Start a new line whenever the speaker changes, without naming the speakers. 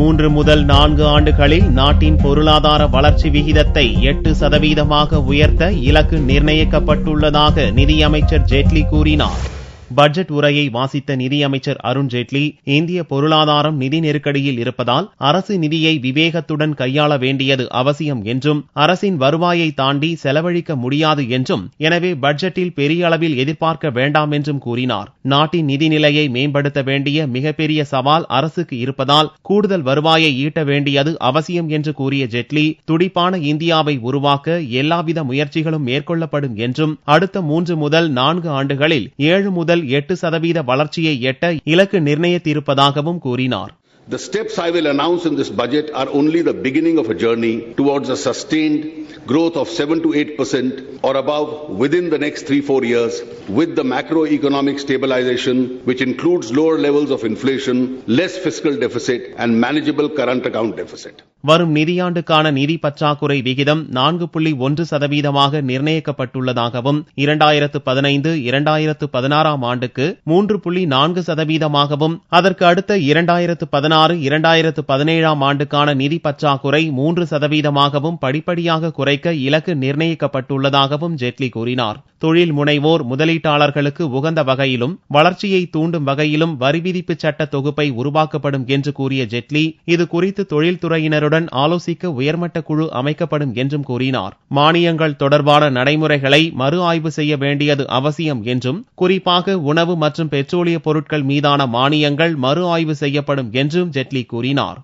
3 முதல் 4 ஆண்டுகளில் நாட்டின் பொருளாதார வளர்ச்சி விகிதத்தை 8% உயர்த்த இலக்கு நிர்ணயிக்கப்பட்டுள்ளதாக நிதியமைச்சர் ஜேட்லி கூறினார். பட்ஜெட் உரையை வாசித்த நிதியமைச்சர் அருண் ஜேட்லி, இந்திய பொருளாதாரம் நிதி நெருக்கடியில் இருப்பதால் அரசு நிதியை விவேகத்துடன் கையாள வேண்டியது அவசியம் என்றும், அரசின் வருவாயை தாண்டி செலவழிக்க முடியாது என்றும், எனவே பட்ஜெட்டில் பெரிய அளவில் எதிர்பார்க்க வேண்டாம் என்றும் கூறினார். நாட்டின் நிதிநிலையை மேம்படுத்த வேண்டிய மிகப்பெரிய சவால் அரசுக்கு இருப்பதால் கூடுதல் வருவாயை ஈட்ட வேண்டியது அவசியம் என்று கூறிய ஜேட்லி, துடிப்பான இந்தியாவை உருவாக்க எல்லாவித முயற்சிகளும் மேற்கொள்ளப்படும் என்றும், அடுத்த 3 முதல் 4 ஆண்டுகளில் 7 முதல் 8% வளர்ச்சியை எட்ட இலக்கு நிர்ணயித்திருப்பதாகவும் கூறினார்.
The steps I will announce in this budget are only the beginning of a journey towards a sustained growth of 7 to 8% or above within the next 3-4 years, with the macroeconomic stabilization which includes lower levels of inflation, less fiscal deficit and manageable current account deficit.
வரும் நிதியாண்டுக்கான நிதி பற்றாக்குறை விகிதம் 4.1% நிர்ணயிக்கப்பட்டுள்ளதாகவும், 2015-2016 ஆண்டுக்கு 3.4%, அதற்கு அடுத்த 2016-2017 ஆண்டுக்கான நிதி பற்றாக்குறை 3% படிப்படியாக குறைக்க இலக்கு நிர்ணயிக்கப்பட்டுள்ளதாகவும் ஜேட்லி கூறினார். தொழில் முனைவோர் முதலீட்டாளர்களுக்கு உகந்த வகையிலும் வளர்ச்சியை தூண்டும் வகையிலும் வரி விதிப்பு சட்ட தொகுப்பை உருவாக்கப்படும் என்று கூறிய ஜேட்லி, இது குறித்து தொழில்துறையினருடன் ஆலோசிக்க உயர்மட்ட குழு அமைக்கப்படும் என்றும் கூறினார். மானியங்கள் தொடர்பான நடைமுறைகளை மறு ஆய்வு செய்ய வேண்டியது அவசியம் என்றும், குறிப்பாக உணவு மற்றும் பெட்ரோலிய பொருட்கள் மீதான மானியங்கள் மறு ஆய்வு செய்யப்படும் என்றும் ஜேட்லி கூறினார்.